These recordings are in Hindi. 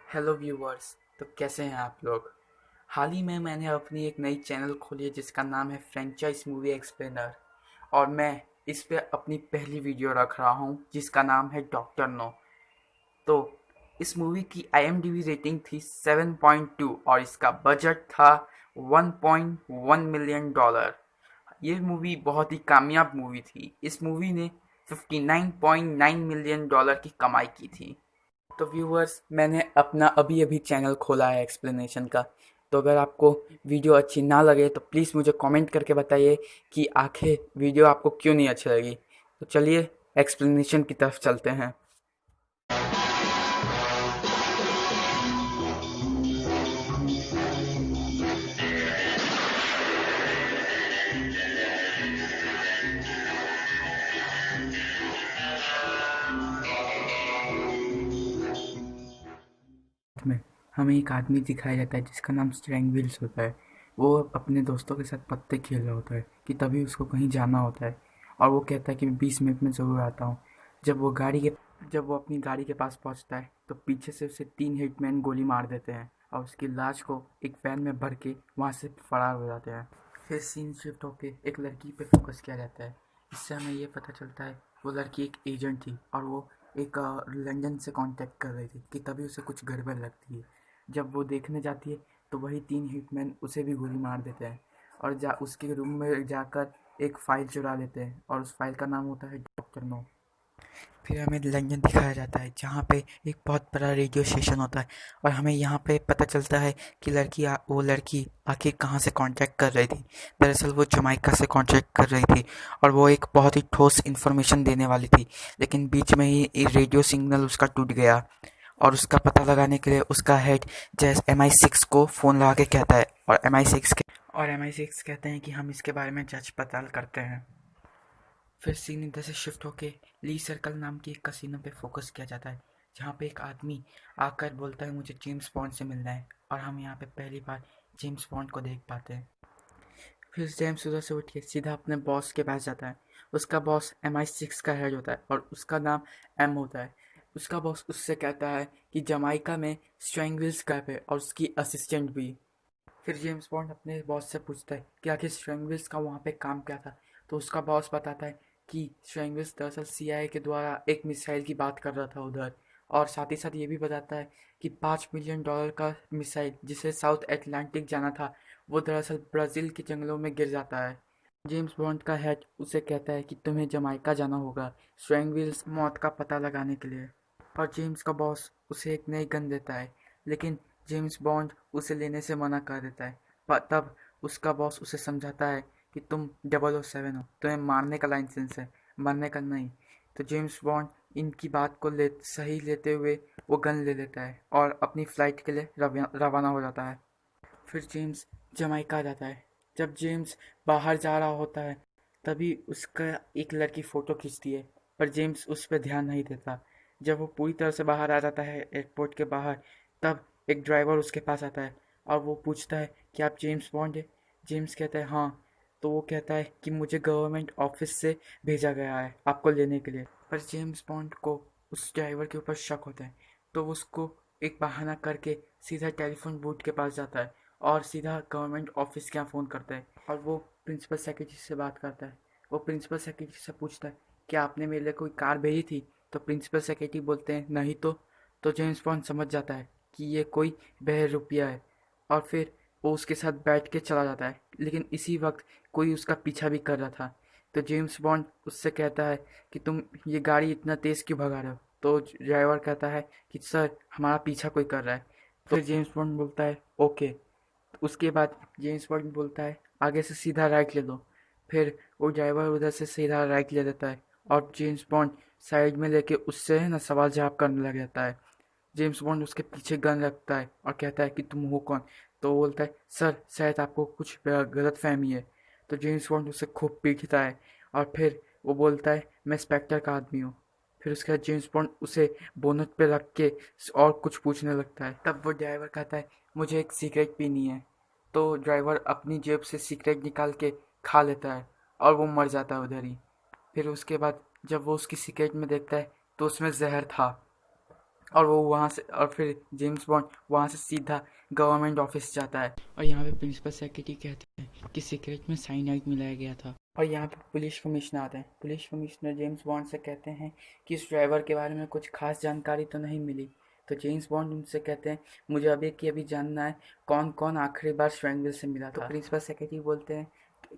Hello viewers. तो कैसे हैं आप लोग। हाल ही में मैंने अपनी एक नई चैनल खोली है जिसका नाम है फ्रेंचाइज मूवी एक्सप्लेनर। और मैं इस पे अपनी पहली वीडियो रख रहा हूँ जिसका नाम है डॉक्टर नो। तो इस मूवी की IMDb रेटिंग थी 7.2 और इसका बजट था $1.1 मिलियन। ये मूवी बहुत ही कामयाब मूवी थी। इस मूवी ने $59.9 मिलियन की कमाई की थी। तो व्यूअर्स, मैंने अपना अभी अभी चैनल खोला है एक्सप्लेनेशन का। तो अगर आपको वीडियो अच्छी ना लगे तो प्लीज़ मुझे कमेंट करके बताइए कि आखिर वीडियो आपको क्यों नहीं अच्छी लगी। तो चलिए एक्सप्लेनेशन की तरफ चलते हैं। में हमें एक आदमी दिखाया जाता है जिसका नाम स्ट्रैंग व्हील्स होता है। वो अपने दोस्तों के साथ पत्ते खेल रहा होता है कि तभी उसको कहीं जाना होता है। और वो कहता है कि मैं 20 मिनट में ज़रूर आता हूँ। जब वो अपनी गाड़ी के पास पहुँचता है तो पीछे से उसे 3 हिटमैन गोली मार देते हैं और उसकी लाश को एक वैन में भर के वहाँ से फरार हो जाते हैं। फिर सीन शिफ्ट होके एक लड़की पे फोकस किया जाता है। इससे हमें ये पता चलता है वो लड़की एक एजेंट थी और वो एक लंदन से कांटेक्ट कर रही थी कि तभी उसे कुछ गड़बड़ लगती है। जब वो देखने जाती है तो वही 3 हिटमैन उसे भी गोली मार देते हैं और उसके रूम में जाकर एक फ़ाइल चुरा लेते हैं और उस फाइल का नाम होता है डॉक्टर नो। फिर हमें लंदन दिखाया जाता है जहाँ पे एक बहुत बड़ा रेडियो स्टेशन होता है और हमें यहाँ पे पता चलता है कि वो लड़की आखिर कहाँ से कांटेक्ट कर रही थी। दरअसल वो जमाइका से कांटेक्ट कर रही थी और वो एक बहुत ही ठोस इन्फॉर्मेशन देने वाली थी, लेकिन बीच में ही रेडियो सिग्नल उसका टूट गया। और उसका पता लगाने के लिए उसका हेड जैस MI6 को फ़ोन लगा के कहता है और MI6 कहते हैं कि हम इसके बारे में जांच पड़ताल करते हैं। फिर सीन इधर से शिफ्ट होके ली सर्कल नाम की एक कसिनो पे फोकस किया जाता है जहाँ पे एक आदमी आकर बोलता है मुझे जेम्स बॉन्ड से मिलना है और हम यहाँ पे पहली बार जेम्स बॉन्ड को देख पाते हैं। फिर जेम्स उधर से उठ के सीधा अपने बॉस के पास जाता है। उसका बॉस MI6 का हेड होता है और उसका नाम एम होता है। उसका बॉस उससे कहता है कि जमाइका में स्ट्रैंगविल्स कैप है और उसकी असिस्टेंट भी। फिर जेम्स बॉन्ड अपने बॉस से पूछता है कि आखिर स्ट्रैंगविल्स का वहाँ पे काम क्या था। तो उसका बॉस बताता है कि स्ट्रैंगविल्स दरअसल CIA के द्वारा एक मिसाइल की बात कर रहा था उधर। और साथ ही साथ ये भी बताता है कि $5 मिलियन का मिसाइल जिसे साउथ अटलांटिक जाना था वो दरअसल ब्राज़ील के जंगलों में गिर जाता है। जेम्स बॉन्ड का हेड उसे कहता है कि तुम्हें जमाइका जाना होगा स्ट्रैंगविल्स मौत का पता लगाने के लिए। और जेम्स का बॉस उसे एक नई गन देता है, लेकिन जेम्स बॉन्ड उसे लेने से मना कर देता है। पर तब उसका बॉस उसे समझाता है कि तुम 007 हो, तुम्हें मारने का लाइसेंस है, मरने का नहीं। तो जेम्स बॉन्ड इनकी बात को सही लेते हुए वो गन ले लेता है और अपनी फ़्लाइट के लिए रवाना हो जाता है। फिर जेम्स जमाइका जाता है। जब जेम्स बाहर जा रहा होता है तभी उसका एक लड़की फ़ोटो खींचती है, पर जेम्स उस पर ध्यान नहीं देता। जब वो पूरी तरह से बाहर आ जाता है एयरपोर्ट के बाहर, तब एक ड्राइवर उसके पास आता है और वो पूछता है कि आप जेम्स बॉन्ड है। जेम्स कहता है हाँ। तो वो कहता है कि मुझे गवर्नमेंट ऑफिस से भेजा गया है आपको लेने के लिए। पर जेम्स बॉन्ड को उस ड्राइवर के ऊपर शक होता है, तो वो उसको एक बहाना करके सीधा टेलीफोन बूथ के पास जाता है और सीधा गवर्नमेंट ऑफिस के यहाँ फ़ोन करता है और वो प्रिंसिपल सेक्रेटरी से बात करता है। वो प्रिंसिपल सेक्रेटरी से पूछता है क्या आपने मेरे लिए कोई कार भेजी थी। तो प्रिंसिपल सेक्रेटरी बोलते हैं नहीं तो जेम्स बॉन्ड समझ जाता है कि ये कोई बहरूपिया है और फिर वो उसके साथ बैठ के चला जाता है। लेकिन इसी वक्त कोई उसका पीछा भी कर रहा था। तो जेम्स बॉन्ड उससे कहता है कि तुम ये गाड़ी इतना तेज़ क्यों भगा रहे हो। तो ड्राइवर कहता है कि सर हमारा पीछा कोई कर रहा है। तो फिर जेम्स बॉन्ड बोलता है ओके। उसके बाद जेम्स बॉन्ड बोलता है आगे से सीधा राइट ले लो। फिर वो ड्राइवर उधर से सीधा राइट ले लेता है और जेम्स बॉन्ड साइड में लेके उससे है ना सवाल जवाब करने लग जाता है। जेम्स बॉन्ड उसके पीछे गन रखता है और कहता है कि तुम हो कौन। तो वो बोलता है सर शायद आपको कुछ गलत फहमी है। तो जेम्स बॉन्ड उसे खूब पीटता है और फिर वो बोलता है मैं स्पेक्टर का आदमी हूँ। फिर उसके बाद जेम्स बॉन्ड उसे बोनट पे रख के और कुछ पूछने लगता है। तब वो ड्राइवर कहता है मुझे एक सिगरेट पीनी है। तो ड्राइवर अपनी जेब से सिगरेट निकाल के खा लेता है और वो मर जाता है उधर ही। फिर उसके बाद जब वो उसकी सिगरेट में देखता है तो उसमें जहर था। और वो वहाँ से, और फिर जेम्स बॉन्ड वहाँ से सीधा गवर्नमेंट ऑफिस जाता है और यहाँ पे प्रिंसिपल सेक्रेटरी कहते हैं कि सीक्रेट में साइनाइड मिलाया गया था। और यहाँ पे पुलिस कमिश्नर आते हैं। पुलिस कमिश्नर जेम्स बॉन्ड से कहते हैं कि इस ड्राइवर के बारे में कुछ खास जानकारी तो नहीं मिली। तो जेम्स बॉन्ड उनसे कहते हैं मुझे अभी जानना है कौन कौन आखिरी बार स्ट्रैंगविल से मिला था। तो प्रिंसिपल सेक्रेटरी बोलते हैं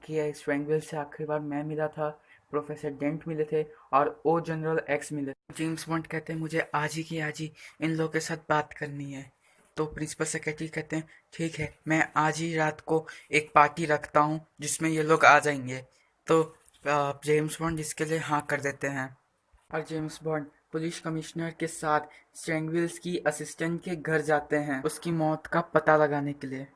कि स्ट्रैंगविल से आखिरी बार मैं मिला था, प्रोफेसर डेंट मिले थे और ओ जनरल एक्स मिले थे। जेम्स बॉन्ड कहते हैं मुझे आज ही की आज ही इन लोगों के साथ बात करनी है। तो प्रिंसिपल सेक्रेटरी कहते हैं ठीक है, मैं आज ही रात को एक पार्टी रखता हूँ जिसमें ये लोग आ जाएंगे। तो जेम्स बॉन्ड इसके लिए हाँ कर देते हैं और जेम्स बॉन्ड पुलिस कमिश्नर के साथ स्ट्रैंगविल्स की असिस्टेंट के घर जाते हैं उसकी मौत का पता लगाने के लिए।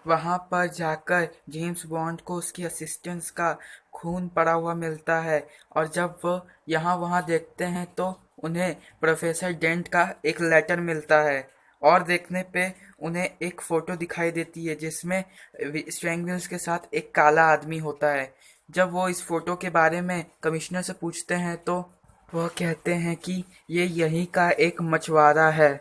वहां पर जाकर जेम्स बॉन्ड को उसकी असिस्टेंट्स का खून पड़ा हुआ मिलता है और जब वो यहाँ वहाँ देखते हैं तो उन्हें प्रोफेसर डेंट का एक लेटर मिलता है और देखने पे उन्हें एक फ़ोटो दिखाई देती है जिसमें स्ट्रैंगविल्स के साथ एक काला आदमी होता है। जब वो इस फ़ोटो के बारे में कमिश्नर से पूछते हैं तो वह कहते हैं कि ये यहीं का एक मछुआरा है।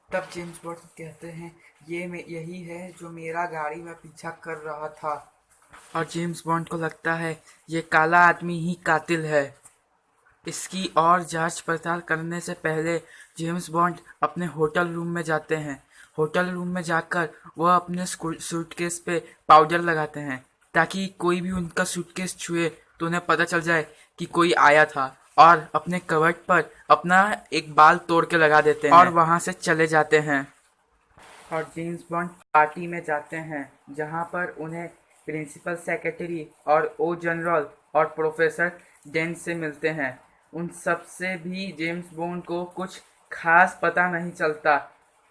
तब जेम्स बॉन्ड कहते हैं यही है जो मेरा गाड़ी में पीछा कर रहा था। और जेम्स बॉन्ड को लगता है ये काला आदमी ही कातिल है। इसकी और जांच पड़ताल करने से पहले जेम्स बॉन्ड अपने होटल रूम में जाते हैं। होटल रूम में जाकर वह अपने सूटकेस पे पाउडर लगाते हैं ताकि कोई भी उनका सूटकेस छुए तो उन्हें पता चल जाए कि कोई आया था, और अपने कवर्ट पर अपना एक बाल तोड़ के लगा देते हैं और वहां से चले जाते हैं। और जेम्स बॉन्ड पार्टी में जाते हैं जहां पर उन्हें प्रिंसिपल सेक्रेटरी और ओ जनरल और प्रोफेसर डेंट से मिलते हैं। उन सब से भी जेम्स बॉन्ड को कुछ खास पता नहीं चलता,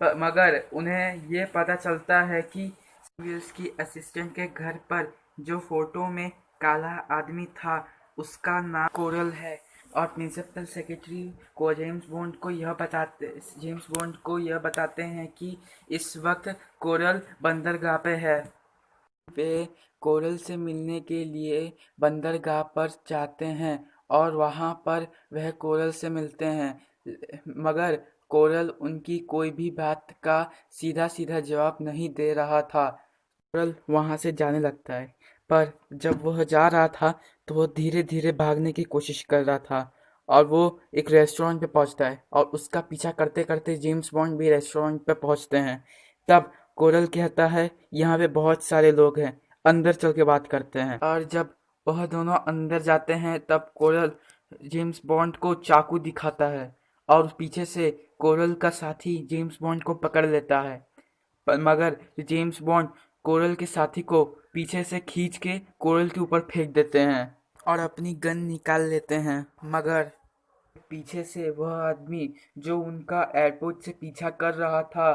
मगर उन्हें ये पता चलता है कि विल्स की असिस्टेंट के घर पर जो फोटो में काला आदमी था उसका नाम कोरल है। और प्रिंसिपल सेक्रेटरी को जेम्स बॉन्ड को यह बताते हैं कि इस वक्त कोरल बंदरगाह पे है। वे कोरल से मिलने के लिए बंदरगाह पर जाते हैं और वहां पर वह कोरल से मिलते हैं, मगर कोरल उनकी कोई भी बात का सीधा सीधा जवाब नहीं दे रहा था। कोरल वहां से जाने लगता है, पर जब वह जा रहा था तो वह धीरे धीरे भागने की कोशिश कर रहा था और वो एक रेस्टोरेंट पे पहुंचता है और उसका पीछा करते करते जेम्स बॉन्ड भी रेस्टोरेंट पे पहुंचते हैं। तब कोरल कहता है यहाँ पे बहुत सारे लोग हैं, अंदर चल के बात करते हैं। और जब वह दोनों अंदर जाते हैं तब कोरल जेम्स बॉन्ड को चाकू दिखाता है और पीछे से कोरल का साथी जेम्स बॉन्ड को पकड़ लेता है, मगर जेम्स बॉन्ड कोरल के साथी को पीछे से खींच के कोरल के ऊपर फेंक देते हैं और अपनी गन निकाल लेते हैं। मगर पीछे से वह आदमी जो उनका एयरपोर्ट से पीछा कर रहा था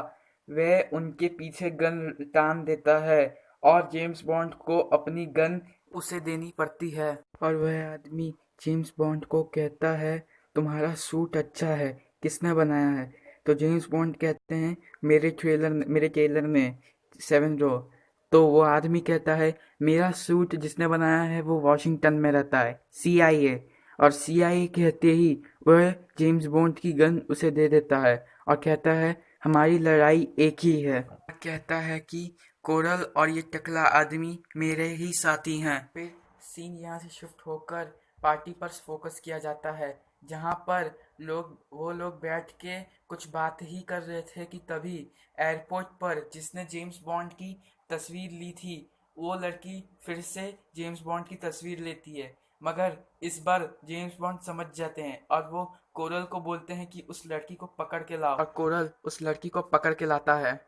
वह उनके पीछे गन तान देता है और जेम्स बॉन्ड को अपनी गन उसे देनी पड़ती है। और वह आदमी जेम्स बॉन्ड को कहता है तुम्हारा सूट अच्छा है, किसने बनाया है? तो जेम्स बॉन्ड कहते हैं मेरे टेलर ने 7 रो। तो वो आदमी कहता है मेरा सूट जिसने बनाया है वो वॉशिंगटन में रहता है, CIA। और CIA कहते ही वह जेम्स बॉन्ड की गन उसे दे देता है और कहता है हमारी लड़ाई एक ही है। कहता है कि कोरल और ये टकला आदमी मेरे ही साथी हैं। फिर सीन यहाँ से शिफ्ट होकर पार्टी पर फोकस किया जाता है जहाँ पर वो लोग बैठ के कुछ बात ही कर रहे थे कि तभी एयरपोर्ट पर जिसने जेम्स बॉन्ड की तस्वीर ली थी वो लड़की फिर से जेम्स बॉन्ड की तस्वीर लेती है, मगर इस बार जेम्स बॉन्ड समझ जाते हैं और वो कोरल को बोलते हैं कि उस लड़की को पकड़ के लाओ, और कोरल उस लड़की को पकड़ के लाता है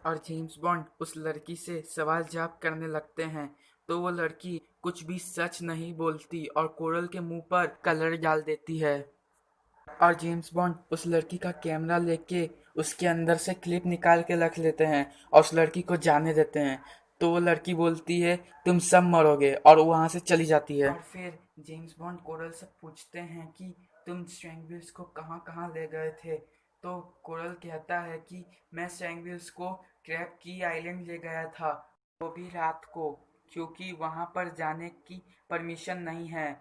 और जेम्स बॉन्ड उस लड़की से सवाल जवाब करने लगते हैं तो वो लड़की कुछ भी सच नहीं बोलती और कोरल के मुंह पर कलर डाल देती है। और जेम्स बॉन्ड उस लड़की का कैमरा लेके उसके अंदर से क्लिप निकाल के रख लेते हैं और उस लड़की को जाने देते हैं। तो वो लड़की बोलती है तुम सब मरोगे और वो वहां से चली जाती है। और फिर जेम्स बॉन्ड कोरल से पूछते हैं कि तुम स्ट्रैंगविल्स को कहाँ कहाँ ले गए थे? तो कोरल कहता है कि मैं स्ट्रैंगविल्स को क्रैब की आइलैंड ले गया था, वो भी रात को, क्योंकि वहां पर जाने की परमिशन नहीं है।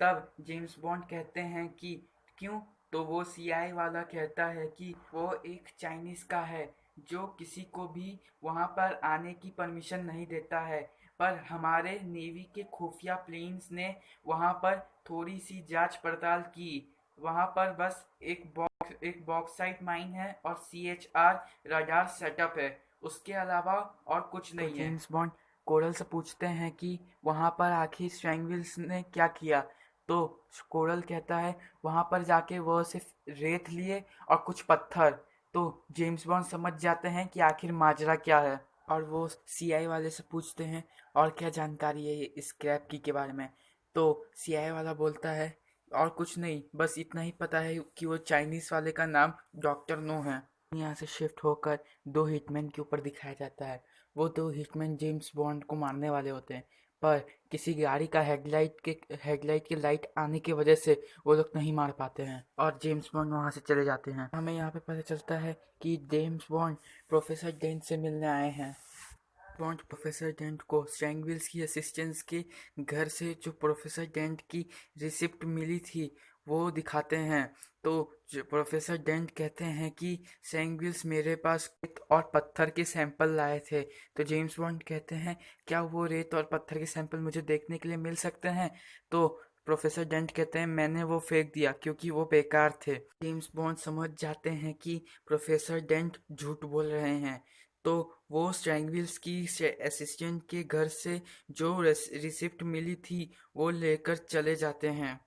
तब जेम्स बॉन्ड कहते हैं कि क्यों, तो वो सीआई वाला कहता है कि वो एक चाइनीज़ का है जो किसी को भी वहाँ पर आने की परमिशन नहीं देता है, पर हमारे नेवी के खुफिया प्लेन्स ने वहाँ पर थोड़ी सी जांच पड़ताल की। वहाँ पर बस एक बॉक्साइट माइन है और सीएचआर रडार सेटअप है, उसके अलावा और कुछ नहीं है। जेम्स बॉन्ड कोरल से पूछते हैं कि वहाँ पर आखिर स्ट्रैंगविल्स ने क्या किया। तो कोरल कहता है वहाँ पर जाके वह सिर्फ रेत लिए और कुछ पत्थर। तो जेम्स बॉन्ड समझ जाते हैं कि आखिर माजरा क्या है, और वो सीआई वाले से पूछते हैं और क्या जानकारी है ये स्क्रैप की के बारे में। तो सीआई वाला बोलता है और कुछ नहीं, बस इतना ही पता है कि वो चाइनीज़ वाले का नाम डॉक्टर नो है। यहाँ से शिफ्ट होकर दो हिटमैन के ऊपर दिखाया जाता है। वो दो हिटमैन जेम्स बॉन्ड को मारने वाले होते हैं, पर किसी गाड़ी का हेडलाइट की लाइट आने की वजह से वो लोग नहीं मार पाते हैं और जेम्स बॉन्ड वहाँ से चले जाते हैं। हमें यहाँ पे पता चलता है कि James bond professor didn't say मिलने आए हैं। बॉन्ड प्रोफेसर डेंट को स्ट्रैंगविल्स की असिस्टेंट्स के घर से जो प्रोफेसर डेंट की रिसिप्ट मिली थी वो दिखाते हैं। तो प्रोफेसर डेंट कहते हैं कि स्ट्रैंगविल्स मेरे पास रेत और पत्थर के सैंपल लाए थे। तो जेम्स बॉन्ड कहते हैं क्या वो रेत और पत्थर के सैंपल मुझे देखने के लिए मिल सकते हैं। तो प्रोफेसर डेंट कहते हैं मैंने वो फेंक दिया क्योंकि वो बेकार थे। जेम्स बॉन्ड समझ जाते हैं कि प्रोफेसर डेंट झूठ बोल रहे हैं। तो वो स्ट्रैंगविल्स की असिस्टेंट के घर से जो रिसिप्ट मिली थी वो लेकर चले जाते हैं।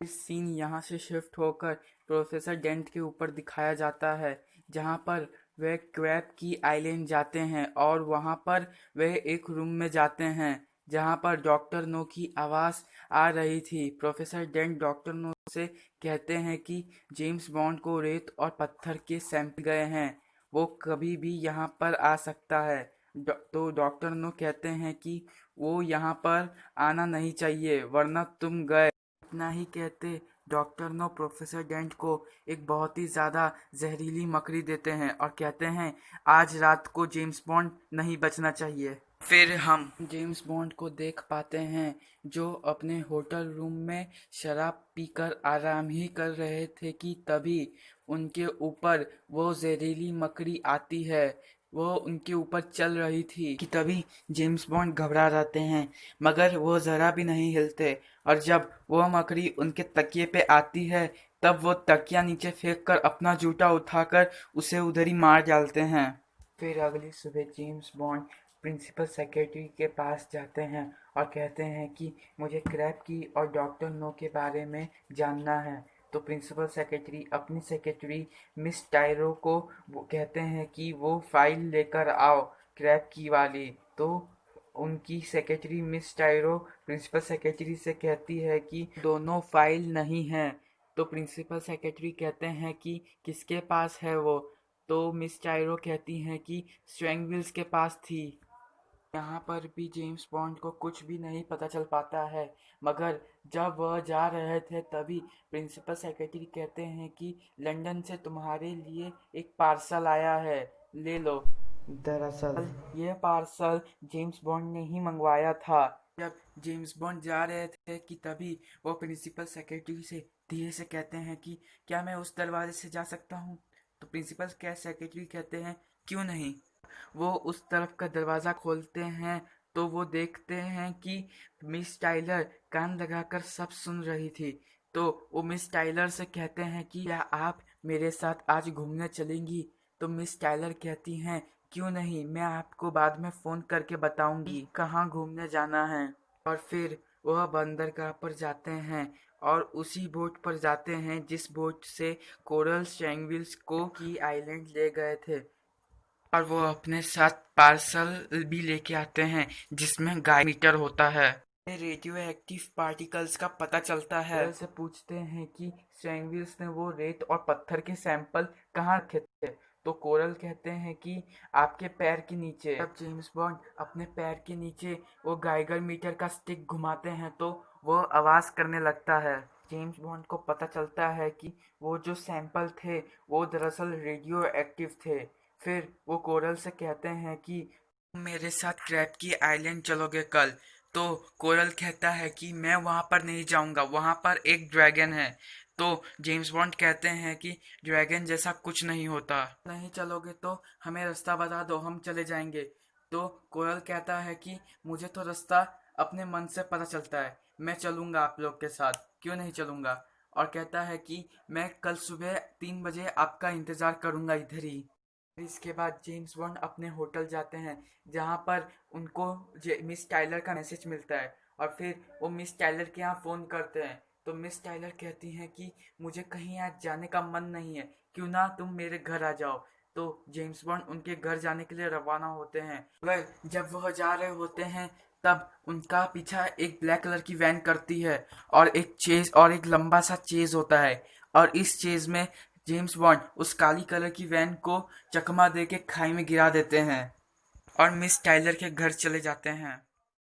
इस सीन यहाँ से शिफ्ट होकर प्रोफेसर डेंट के ऊपर दिखाया जाता है, जहाँ पर वे क्रैब की आइलैंड जाते हैं और वहाँ पर वे एक रूम में जाते हैं जहाँ पर डॉक्टर नो की आवाज़ आ रही थी। प्रोफेसर डेंट डॉक्टर नो से कहते हैं कि जेम्स बॉन्ड को रेत और पत्थर के सैंपल गए हैं, वो कभी भी यहाँ पर आ सकता है। तो डॉक्टर नो कहते हैं कि वो यहाँ पर आना नहीं चाहिए वरना तुम गए। इतना ही कहते डॉक्टर नो प्रोफेसर डेंट को एक बहुत ही ज़्यादा जहरीली मकड़ी देते हैं और कहते हैं आज रात को जेम्स बॉन्ड नहीं बचना चाहिए। फिर हम जेम्स बॉन्ड को देख पाते हैं जो अपने होटल रूम में शराब पीकर आराम ही कर रहे थे कि तभी उनके ऊपर वो जहरीली मकड़ी आती है। वो उनके ऊपर चल रही थी कि तभी जेम्स बॉन्ड घबरा जाते हैं, मगर वो ज़रा भी नहीं हिलते। और जब वो मकड़ी उनके तकिए पे आती है तब वो तकिया नीचे फेंक कर अपना जूता उठाकर उसे उधर ही मार डालते हैं। फिर अगली सुबह जेम्स बॉन्ड प्रिंसिपल सेक्रेटरी के पास जाते हैं और कहते हैं कि मुझे क्रैब की और डॉक्टर नो के बारे में जानना है। तो प्रिंसिपल सेक्रेटरी अपनी सेक्रेटरी मिस टायरो को वो कहते हैं कि वो फाइल लेकर आओ क्रैब की वाली। तो उनकी सेक्रेटरी मिस टायरो प्रिंसिपल सेक्रेटरी से कहती है कि दोनों फाइल नहीं हैं। तो प्रिंसिपल सेक्रेटरी कहते हैं कि किसके पास है वो। तो मिस टायरो कहती हैं कि स्ट्रैंगविल्स के पास थी। यहाँ पर भी जेम्स बॉन्ड को कुछ भी नहीं पता चल पाता है, मगर जब वह जा रहे थे तभी प्रिंसिपल सेक्रेटरी कहते हैं कि लंदन से तुम्हारे लिए एक पार्सल आया है, ले लो। दरअसल यह पार्सल जेम्स बॉन्ड ने ही मंगवाया था। जब जेम्स बॉन्ड जा रहे थे कि तभी वो प्रिंसिपल सेक्रेटरी से धीरे से कहते हैं कि क्या मैं उस दरवाजे से जा सकता हूँ। तो प्रिंसिपल सेक्रेटरी कहते हैं क्यों नहीं। वो उस तरफ का दरवाज़ा खोलते हैं तो वो देखते हैं कि मिस टाइलर कान लगाकर सब सुन रही थी। तो वो मिस टाइलर से कहते हैं कि क्या आप मेरे साथ आज घूमने चलेंगी। तो मिस टाइलर कहती हैं क्यों नहीं, मैं आपको बाद में फ़ोन करके बताऊंगी कहाँ घूमने जाना है। और फिर वह बंदरगाह पर जाते हैं और उसी बोट पर जाते हैं जिस बोट से कोरल स्ट्रैंगविल्स को की आइलैंड ले गए थे। और वो अपने साथ पार्सल भी लेके आते हैं जिसमें गाइड होता है। रेडियो एक्टिव पार्टिकल्स का पता चलता है। कोरल से पूछते हैं कि स्ट्रैंगविल्स ने वो रेत और पत्थर के सैंपल कहाँ रखे थे। तो कोरल कहते हैं कि आपके पैर के नीचे। जब जेम्स बॉन्ड अपने पैर के नीचे वो गाइगर मीटर का स्टिक घुमाते हैं तो वो आवाज़ करने लगता है। जेम्स बॉन्ड को पता चलता है कि वो जो सैंपल थे वो दरअसल रेडियो एक्टिव थे। फिर वो कोरल से कहते हैं कि तुम मेरे साथ क्रैब की आइलैंड चलोगे कल। तो कोरल कहता है कि मैं वहाँ पर नहीं जाऊँगा, वहाँ पर एक ड्रैगन है। तो जेम्स बॉन्ड कहते हैं कि ड्रैगन जैसा कुछ नहीं होता, नहीं चलोगे तो हमें रास्ता बता दो, हम चले जाएंगे। तो कोरल कहता है कि मुझे तो रास्ता अपने मन से पता चलता है, मैं चलूंगा आप लोग के साथ, क्यों नहीं चलूंगा। और कहता है कि मैं कल सुबह 3 बजे आपका इंतजार करूंगा इधर ही। इसके बाद जेम्स बॉन्ड अपने होटल जाते हैं, जहाँ पर उनको मिस टाइलर का मैसेज मिलता है। और फिर वो मिस टाइलर के यहाँ फ़ोन करते हैं, तो मिस टाइलर कहती हैं कि मुझे कहीं आज जाने का मन नहीं है, क्यों ना तुम मेरे घर आ जाओ। तो जेम्स बॉन्ड उनके घर जाने के लिए रवाना होते हैं। वह जब वह जा रहे होते हैं, तब उनका पीछा एक ब्लैक कलर की वैन करती है, और एक लंबा सा चेज होता है। और इस चेज में जेम्स बॉन्ड उस काली कलर की वैन को चकमा दे के खाई में गिरा देते हैं और मिस टाइलर के घर चले जाते हैं।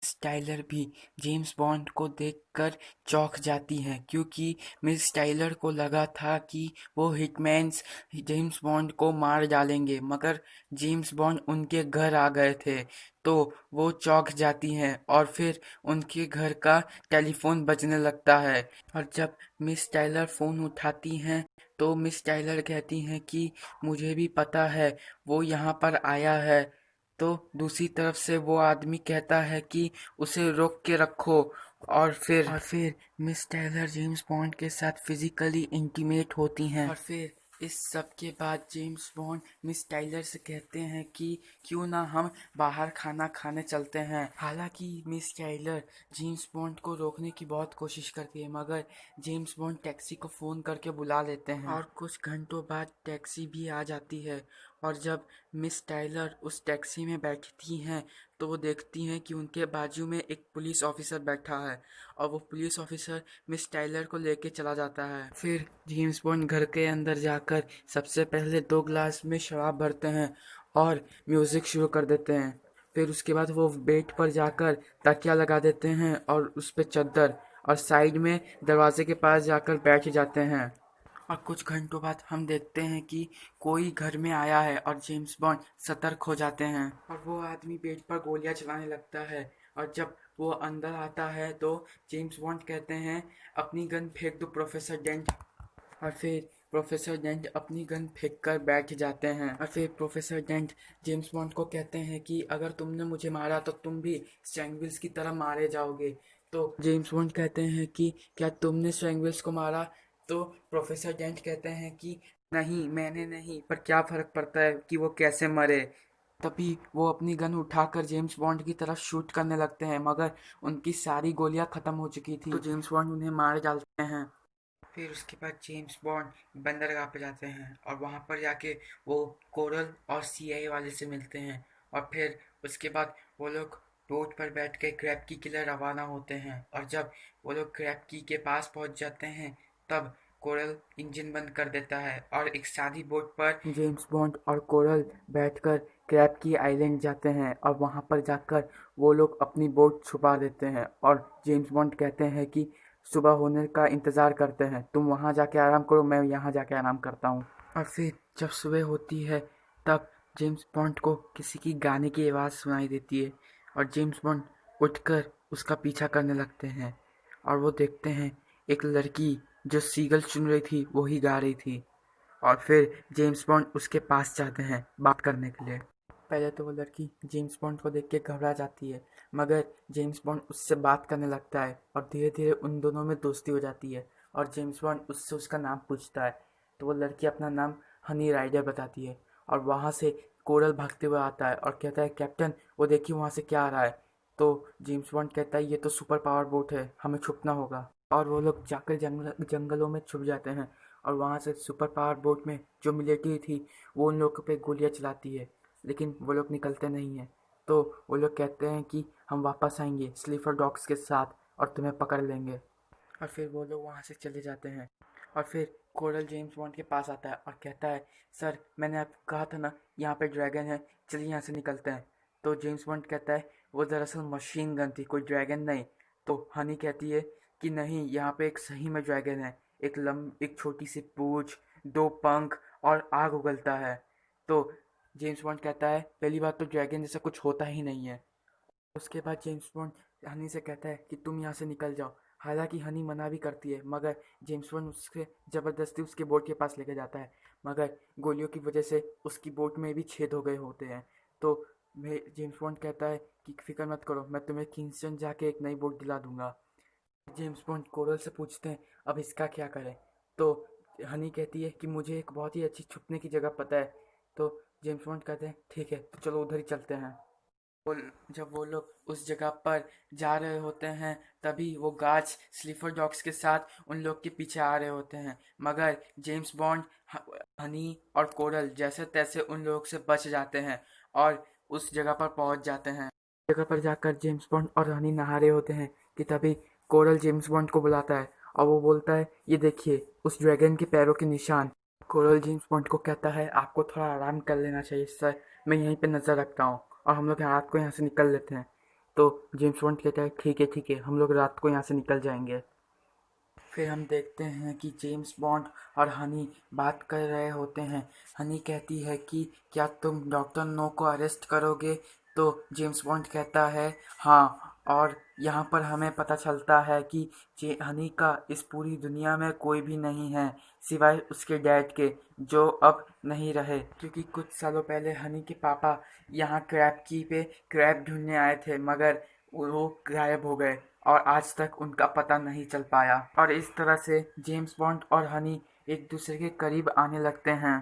मिस टाइलर भी जेम्स बॉन्ड को देखकर चौंक जाती हैं, क्योंकि मिस टाइलर को लगा था कि वो हिटमैन्स जेम्स बॉन्ड को मार डालेंगे, मगर जेम्स बॉन्ड उनके घर आ गए थे। तो वो चौंक जाती हैं और फिर उनके घर का टेलीफोन बजने लगता है। और जब मिस टाइलर फ़ोन उठाती हैं, तो मिस टाइलर कहती हैं कि मुझे भी पता है वो यहाँ पर आया है। तो दूसरी तरफ से वो आदमी कहता है कि उसे रोक के रखो। और फिर मिस टेलर जेम्स बॉन्ड के साथ फिजिकली इंटीमेट होती हैं। और फिर इस सब के बाद जेम्स बॉन्ड मिस टाइलर से कहते हैं कि क्यों ना हम बाहर खाना खाने चलते हैं। हालांकि मिस टाइलर जेम्स बॉन्ड को रोकने की बहुत कोशिश करती है, मगर जेम्स बॉन्ड टैक्सी को फ़ोन करके बुला लेते हैं और कुछ घंटों बाद टैक्सी भी आ जाती है। और जब मिस टाइलर उस टैक्सी में बैठती हैं, तो वो देखती हैं कि उनके बाजू में एक पुलिस ऑफिसर बैठा है, और वो पुलिस ऑफिसर मिस टाइलर को लेके चला जाता है। फिर जेम्स बॉन्ड घर के अंदर जाकर सबसे पहले 2 ग्लास में शराब भरते हैं और म्यूज़िक शुरू कर देते हैं। फिर उसके बाद वो बेड पर जाकर तकिया लगा देते हैं और उस पर चादर, और साइड में दरवाजे के पास जाकर बैठ जाते हैं। और कुछ घंटों बाद हम देखते हैं कि कोई घर में आया है और जेम्स बॉन्ड सतर्क हो जाते हैं, और वो आदमी बेड पर गोलियां चलाने लगता है। और जब वो अंदर आता है तो जेम्स बॉन्ड कहते हैं अपनी गन फेंक दो प्रोफेसर डेंट। और फिर प्रोफेसर डेंट अपनी गन फेंक कर बैठ जाते हैं। और फिर प्रोफेसर डेंट जेम्स बॉन्ड को कहते हैं कि अगर तुमने मुझे मारा तो तुम भी स्ट्रैंगविल्स की तरह मारे जाओगे। तो जेम्स बॉन्ड कहते हैं कि क्या तुमने स्ट्रैंगविल्स को मारा। तो प्रोफेसर डेंट कहते हैं कि नहीं, मैंने नहीं, पर क्या फ़र्क पड़ता है कि वो कैसे मरे। तभी वो अपनी गन उठाकर जेम्स बॉन्ड की तरफ शूट करने लगते हैं, मगर उनकी सारी गोलियां ख़त्म हो चुकी थी। तो जेम्स बॉन्ड उन्हें मार डालते हैं। फिर उसके बाद जेम्स बॉन्ड बंदरगाह पे जाते हैं, और वहाँ पर जाके वो कोरल और सीआईए वाले से मिलते हैं। और फिर उसके बाद वो लोग बोट पर बैठ के क्रैब की के लिए रवाना होते हैं। और जब वो लोग क्रैब की के पास पहुँच जाते हैं, तब कोरल इंजन बंद कर देता है, और एक सादी बोट पर जेम्स बॉन्ड और कोरल बैठकर क्रैब की आइलैंड जाते हैं। और वहाँ पर जाकर वो लोग अपनी बोट छुपा देते हैं, और जेम्स बॉन्ड कहते हैं कि सुबह होने का इंतज़ार करते हैं, तुम वहाँ जाके आराम करो, मैं यहाँ जाके आराम करता हूँ। और फिर जब सुबह होती है, तब जेम्स बॉन्ड को किसी की गाने की आवाज़ सुनाई देती है, और जेम्स बॉन्ड उठकर उसका पीछा करने लगते हैं। और वो देखते हैं एक लड़की जो सीगल चुन रही थी वही गा रही थी। और फिर जेम्स बॉन्ड उसके पास जाते हैं बात करने के लिए। पहले तो वो लड़की जेम्स बॉन्ड को देख के घबरा जाती है, मगर जेम्स बॉन्ड उससे बात करने लगता है, और धीरे धीरे उन दोनों में दोस्ती हो जाती है। और जेम्स बॉन्ड उससे उसका नाम पूछता है, तो वो लड़की अपना नाम हनी राइडर बताती है। और वहाँ से कोरल भागते हुए आता है और कहता है कैप्टन, वो देखिए वहाँ से क्या आ रहा है। तो जेम्स बॉन्ड कहता है ये तो सुपर पावर बोट है, हमें छुपना होगा। और वो लोग जाकर जंगलों में छुप जाते हैं, और वहाँ से सुपर पावर बोट में जो मिलिट्री थी वो उन लोगों पे गोलियां चलाती है, लेकिन वो लोग निकलते नहीं हैं। तो वो लोग कहते हैं कि हम वापस आएंगे स्लीपर डॉग्स के साथ और तुम्हें पकड़ लेंगे। और फिर वो लोग वहाँ से चले जाते हैं। और फिर कोरल जेम्स बॉन्ड के पास आता है और कहता है सर, मैंने आपको कहा था ना यहाँ पे ड्रैगन है, चलिए यहाँ से निकलते हैं। तो जेम्स बॉन्ड कहता है वो दरअसल मशीन गन थी, कोई ड्रैगन नहीं। तो हनी कहती है कि नहीं, यहाँ पे एक सही में ड्रैगन है, एक छोटी सी पूंछ, 2 पंख और आग उगलता है। तो जेम्स बॉन्ड कहता है पहली बात तो ड्रैगन जैसा कुछ होता ही नहीं है। उसके बाद जेम्स बॉन्ड हनी से कहता है कि तुम यहाँ से निकल जाओ, हालांकि हनी मना भी करती है, मगर जेम्स बॉन्ड उसके ज़बरदस्ती उसके बोट के पास लेके जाता है। मगर गोलियों की वजह से उसकी बोट में भी छेद हो गए होते हैं। तो जेम्स बॉन्ड कहता है कि फिक्र मत करो, मैं तुम्हें किंगस्टन जाके एक नई बोट दिला दूंगा। जेम्स बॉन्ड कोरल से पूछते हैं अब इसका क्या करें। तो हनी कहती है कि मुझे एक बहुत ही अच्छी छुपने की जगह पता है। तो जेम्स बॉन्ड कहते हैं ठीक है, तो चलो उधर ही चलते हैं। वो जब वो लोग उस जगह पर जा रहे होते हैं, तभी वो गार्ड्स स्लीपर डॉग्स के साथ उन लोग के पीछे आ रहे होते हैं। मगर जेम्स बॉन्ड हनी और कोरल जैसे तैसे उन लोग से बच जाते हैं और उस जगह पर पहुंच जाते हैं। जगह पर जाकर जेम्स बॉन्ड और हनी नहा रहे होते हैं कि तभी कोरल जेम्स बॉन्ड को बुलाता है और वो बोलता है ये देखिए उस ड्रैगन के पैरों के निशान। कोरल जेम्स बॉन्ड को कहता है आपको थोड़ा आराम कर लेना चाहिए सर, मैं यहीं पे नज़र रखता हूँ और हम लोग रात को यहाँ से निकल लेते हैं। तो जेम्स बॉन्ड कहता है ठीक है, हम लोग रात को यहाँ से निकल जाएंगे। फिर हम देखते हैं कि जेम्स बॉन्ड और हनी बात कर रहे होते हैं। हनी कहती है कि क्या तुम डॉक्टर नो को अरेस्ट करोगे? तो जेम्स बॉन्ड कहता है हाँ, और यहाँ पर हमें पता चलता है कि हनी का इस पूरी दुनिया में कोई भी नहीं है सिवाय उसके डैड के, जो अब नहीं रहे, क्योंकि कुछ सालों पहले हनी के पापा यहाँ क्रैब की पे क्रैब ढूंढने आए थे, मगर वो गायब हो गए और आज तक उनका पता नहीं चल पाया। और इस तरह से जेम्स बॉन्ड और हनी एक दूसरे के करीब आने लगते हैं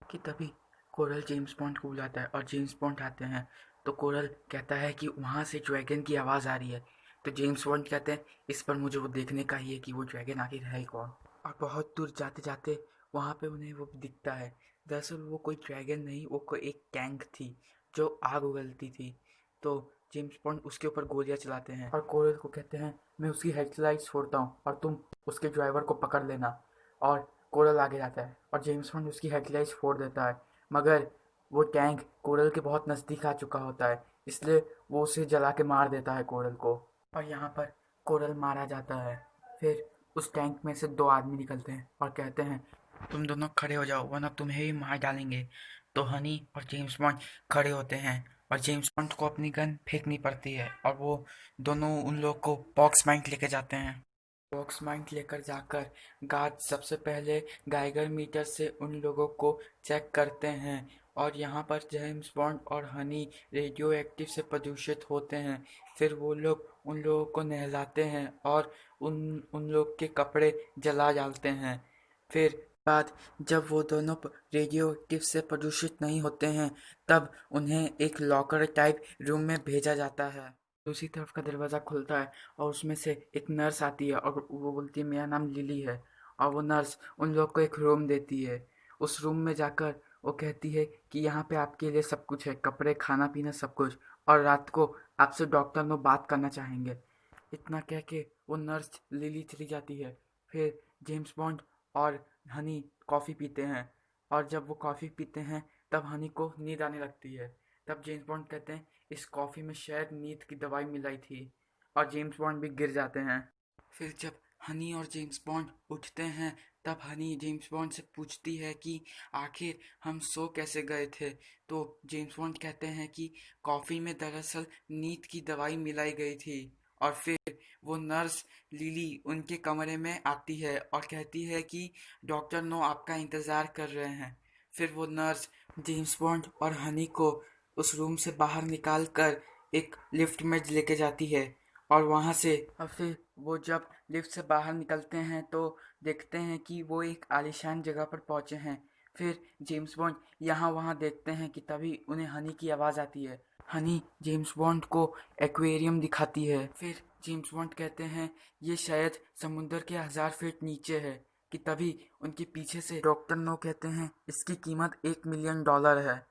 कि तभी कोरल जेम्स बॉन्ड को बुलाता है और जेम्स बॉन्ड आते हैं। तो कोरल कहता है कि वहाँ से ड्रैगन की आवाज़ आ रही है। तो जेम्स बॉन्ड कहते हैं इस पर मुझे वो देखने का ही है कि वो ड्रैगन आखिर है कौन। और बहुत दूर जाते जाते वहाँ पे उन्हें वो दिखता है। दरअसल वो कोई ड्रैगन नहीं, वो कोई एक टैंक थी जो आग उगलती थी। तो जेम्स बॉन्ड उसके ऊपर गोलियां चलाते हैं और कोरल को कहते हैं मैं उसकी हेडलाइट्स छोड़ता हूँ और तुम उसके ड्राइवर को पकड़ लेना। और कोरल आगे जाता है और जेम्स बॉन्ड उसकी हेडलाइट्स फोड़ देता है, मगर वो टैंक कोरल के बहुत नज़दीक आ चुका होता है, इसलिए वो उसे जला के मार देता है कोरल को। और यहाँ पर कोरल मारा जाता है। फिर उस टैंक में से दो आदमी निकलते हैं और कहते हैं तुम दोनों खड़े हो जाओ वरना तुम्हें भी मार डालेंगे। तो हनी और जेम्स बॉन्ड खड़े होते हैं और जेम्स बॉन्ड को अपनी गन फेंकनी पड़ती है और वो दोनों उन लोग को बॉक्स माइंड लेके जाते हैं। बॉक्स माइंड लेकर जाकर गार्ड सबसे पहले गाइगर मीटर से उन लोगों को चेक करते हैं और यहाँ पर जेम्स बॉन्ड और हनी रेडियो एक्टिव से प्रदूषित होते हैं। फिर वो लोग उन लोगों को नहलाते हैं और उन उन लोग के कपड़े जला डालते हैं। फिर बाद जब वो दोनों रेडियो एक्टिव से प्रदूषित नहीं होते हैं, तब उन्हें एक लॉकर टाइप रूम में भेजा जाता है। दूसरी तरफ का दरवाज़ा खुलता है और उसमें से एक नर्स आती है और वो बोलती है मेरा नाम लिली है। और वो नर्स उन लोग को एक रूम देती है। उस रूम में जाकर वो कहती है कि यहाँ पे आपके लिए सब कुछ है, कपड़े, खाना पीना सब कुछ, और रात को आपसे डॉक्टर नो बात करना चाहेंगे। इतना कह के वो नर्स लिली चली जाती है। फिर जेम्स बॉन्ड और हनी कॉफ़ी पीते हैं और जब वो कॉफ़ी पीते हैं तब हनी को नींद आने लगती है। तब जेम्स बॉन्ड कहते हैं इस कॉफ़ी में शायद नींद की दवाई मिलाई थी, और जेम्स बॉन्ड भी गिर जाते हैं। फिर जब हनी और जेम्स बॉन्ड उठते हैं तब हनी जेम्स बॉन्ड से पूछती है कि आखिर हम सो कैसे गए थे। तो जेम्स बॉन्ड कहते हैं कि कॉफ़ी में दरअसल नींद की दवाई मिलाई गई थी। और फिर वो नर्स लिली उनके कमरे में आती है और कहती है कि डॉक्टर नो आपका इंतज़ार कर रहे हैं। फिर वो नर्स जेम्स बॉन्ड और हनी को उस रूम से बाहर निकाल कर एक लिफ्ट में लेके जाती है और वहाँ से और फिर वो जब लिफ्ट से बाहर निकलते हैं तो देखते हैं कि वो एक आलीशान जगह पर पहुँचे हैं। फिर जेम्स बॉन्ड यहाँ वहाँ देखते हैं कि तभी उन्हें हनी की आवाज़ आती है। हनी जेम्स बॉन्ड को एक्वेरियम दिखाती है। फिर जेम्स बॉन्ड कहते हैं ये शायद समुंदर के 1000 फीट नीचे है। कि तभी उनके पीछे से डॉक्टर नो कहते हैं इसकी कीमत $1 मिलियन है।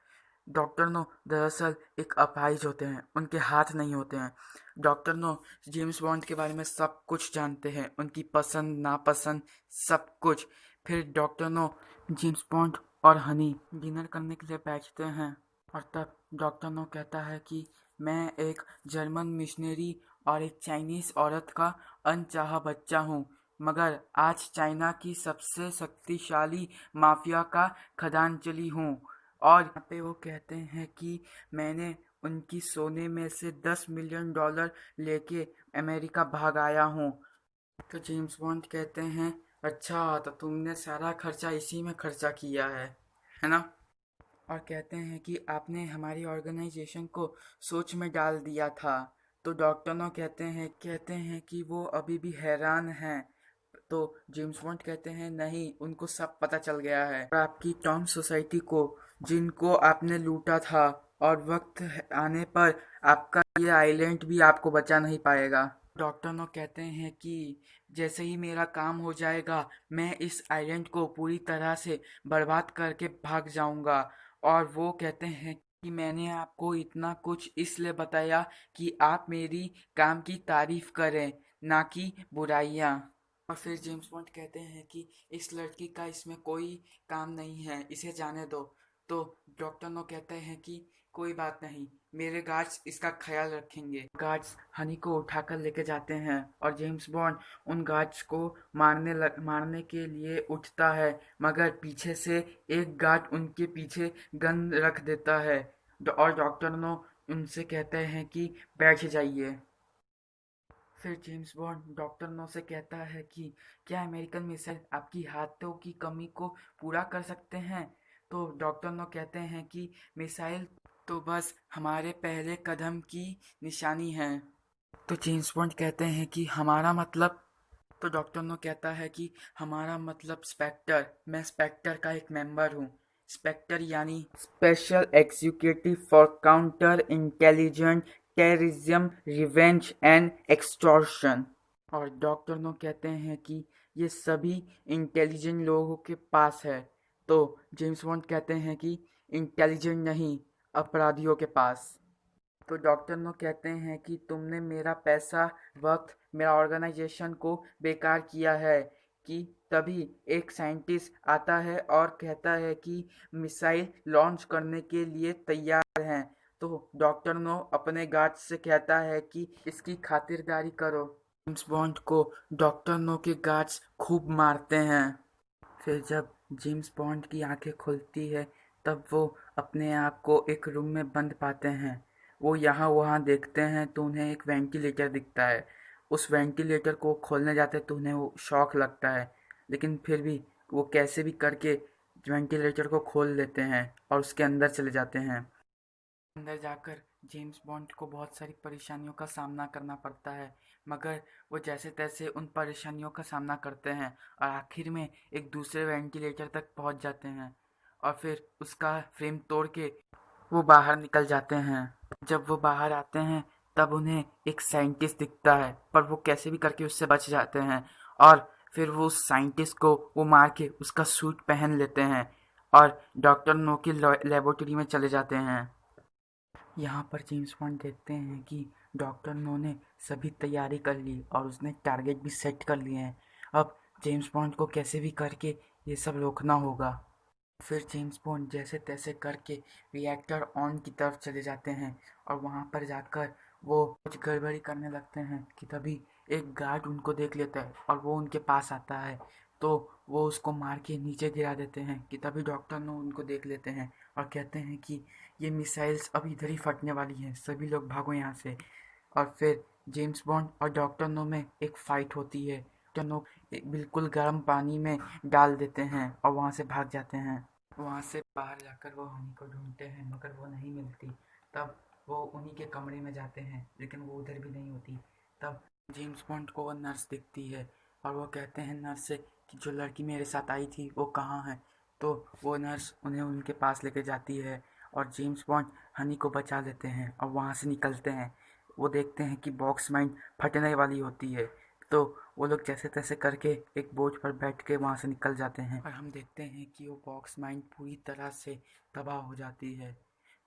डॉक्टर नो दरअसल एक अपाहिज होते हैं, उनके हाथ नहीं होते हैं। डॉक्टर नो जेम्स बॉन्ड के बारे में सब कुछ जानते हैं, उनकी पसंद नापसंद सब कुछ। फिर डॉक्टर नो जेम्स बॉन्ड और हनी डिनर करने के लिए बैठते हैं और तब डॉक्टर नो कहता है कि मैं एक जर्मन मिशनरी और एक चाइनीज़ औरत का अनचाहा बच्चा हूँ, मगर आज चाइना की सबसे शक्तिशाली माफिया का खजांचली हूँ। और यहाँ पे वो कहते हैं कि मैंने उनकी सोने में से $10 मिलियन लेके अमेरिका भाग आया हूँ। तो जेम्स बॉन्ड कहते हैं, अच्छा तो तुमने सारा खर्चा इसी में खर्चा किया है ना? और कहते हैं कि आपने हमारी ऑर्गेनाइजेशन को सोच में डाल दिया था। तो डॉक्टर नो कहते हैं कि वो अभी भी हैरान हैं। तो जेम्स बॉन्ड कहते हैं, नहीं, उनको सब पता चल गया है, और आपकी टॉम सोसाइटी को, जिनको आपने लूटा था, और वक्त आने पर आपका ये आइलैंड भी आपको बचा नहीं पाएगा। डॉक्टर नो कहते हैं कि जैसे ही मेरा काम हो जाएगा मैं इस आइलैंड को पूरी तरह से बर्बाद करके भाग जाऊंगा। और वो कहते हैं कि मैंने आपको इतना कुछ इसलिए बताया कि आप मेरी काम की तारीफ करें, ना कि बुराइयां। और फिर जेम्स बॉन्ड कहते हैं कि इस लड़की का इसमें कोई काम नहीं है, इसे जाने दो। तो डॉक्टर नो कहते हैं कि कोई बात नहीं, मेरे गार्ड्स इसका ख्याल रखेंगे। गार्ड्स हनी को उठाकर लेके जाते हैं और जेम्स बॉन्ड उन गार्ड्स को मारने के लिए उठता है, मगर पीछे से एक गार्ड उनके पीछे गन रख देता है। और डॉक्टर नो उनसे कहते हैं कि बैठ जाइए। फिर जेम्स बॉन्ड डॉक्टर नो से कहता है कि क्या अमेरिकन मिसाइल आपकी हाथों की कमी को पूरा कर सकते हैं? तो डॉक्टर नो कहते हैं कि मिसाइल तो बस हमारे पहले कदम की निशानी है। तो जेम्स बॉन्ड कहते हैं कि हमारा मतलब? तो डॉक्टर नो कहता है कि हमारा मतलब स्पेक्टर, मैं स्पेक्टर का एक मेंबर हूँ। स्पेक्टर यानी special executive for counter intelligent terrorism, revenge and extortion. और डॉक्टर नो कहते हैं कि ये सभी इंटेलिजेंट लोगों के पास है। तो जेम्स बॉन्ड कहते हैं कि इंटेलिजेंट नहीं, अपराधियों के पास। तो डॉक्टर नो कहते हैं कि तुमने मेरा पैसा, वक्त, मेरा ऑर्गेनाइजेशन को बेकार किया है। कि तभी एक साइंटिस्ट आता है और कहता है कि मिसाइल लॉन्च करने के लिए तैयार हैं। तो डॉक्टर नो अपने गार्ड्स से कहता है कि इसकी खातिरदारी करो। जेम्स बॉन्ड को डॉक्टर नो के गार्ड्स खूब मारते हैं। फिर जब जेम्स बॉन्ड की आंखें खुलती है तब वो अपने आप को एक रूम में बंद पाते हैं। वो यहाँ वहाँ देखते हैं तो उन्हें एक वेंटिलेटर दिखता है। उस वेंटिलेटर को खोलने जाते तो उन्हें वो शॉक लगता है, लेकिन फिर भी वो कैसे भी करके वेंटिलेटर को खोल लेते हैं और उसके अंदर चले जाते हैं। अंदर जाकर जेम्स बॉन्ड को बहुत सारी परेशानियों का सामना करना पड़ता है, मगर वो जैसे तैसे उन परेशानियों का सामना करते हैं और आखिर में एक दूसरे वेंटिलेटर तक पहुंच जाते हैं और फिर उसका फ्रेम तोड़ के वो बाहर निकल जाते हैं। जब वो बाहर आते हैं तब उन्हें एक साइंटिस्ट दिखता है, पर वो कैसे भी करके उससे बच जाते हैं और फिर वो उस साइंटिस्ट को वो मार के उसका सूट पहन लेते हैं और डॉक्टर नो की लेबोरेटरी में चले जाते हैं। यहाँ पर जेम्स बॉन्ड देखते हैं कि डॉक्टर नो ने सभी तैयारी कर ली और उसने टारगेट भी सेट कर लिए हैं। अब जेम्स बॉन्ड को कैसे भी करके ये सब रोकना होगा। फिर जेम्स बॉन्ड जैसे तैसे करके रिएक्टर ऑन की तरफ चले जाते हैं और वहाँ पर जाकर वो कुछ गड़बड़ी करने लगते हैं कि तभी एक गार्ड उनको देख लेता है और वो उनके पास आता है। तो वो उसको मार के नीचे गिरा देते हैं कि तभी डॉक्टर नो उनको देख लेते हैं और कहते हैं कि ये मिसाइल्स अब इधर ही फटने वाली हैं, सभी लोग भागो यहाँ से। और फिर जेम्स बॉन्ड और डॉक्टर नो में एक फ़ाइट होती है। डॉक्टर नो बिल्कुल गर्म पानी में डाल देते हैं और वहाँ से भाग जाते हैं। वहाँ से बाहर जाकर वो हनी को ढूंढते हैं मगर वो नहीं मिलती। तब वो उन्हीं के कमरे में जाते हैं लेकिन वो उधर भी नहीं होती। तब जेम्स बॉन्ड को वो नर्स दिखती है और वो कहते हैं नर्स से कि जो लड़की मेरे साथ आई थी वो कहाँ है। तो वो नर्स उन्हें उनके पास लेके जाती है और जेम्स बॉन्ड हनी को बचा लेते हैं और वहाँ से निकलते हैं। वो देखते हैं कि बॉक्स माइंड फटने वाली होती है, तो वो लोग जैसे तैसे करके एक बोझ पर बैठ के वहाँ से निकल जाते हैं और हम देखते हैं कि वो बॉक्स माइंड पूरी तरह से तबाह हो जाती है।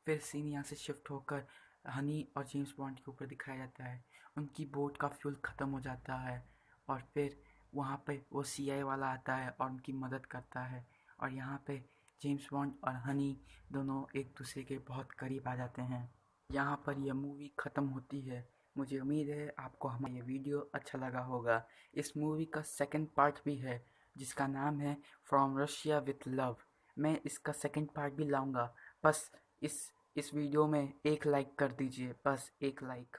फिर सीन यहाँ से शिफ्ट होकर हनी और जेम्स बॉन्ड के ऊपर दिखाया जाता है। उनकी बोट का फ्यूल ख़त्म हो जाता है और फिर वहाँ पे वो सीआई वाला आता है और उनकी मदद करता है और यहाँ पे जेम्स बॉन्ड और हनी दोनों एक दूसरे के बहुत करीब आ जाते हैं। यहाँ पर यह मूवी ख़त्म होती है। मुझे उम्मीद है आपको हमारा ये वीडियो अच्छा लगा होगा। इस मूवी का सेकंड पार्ट भी है जिसका नाम है फ्रॉम रशिया विथ लव। मैं इसका सेकंड पार्ट भी लाऊंगा। बस इस वीडियो में एक लाइक कर दीजिए, बस एक लाइक।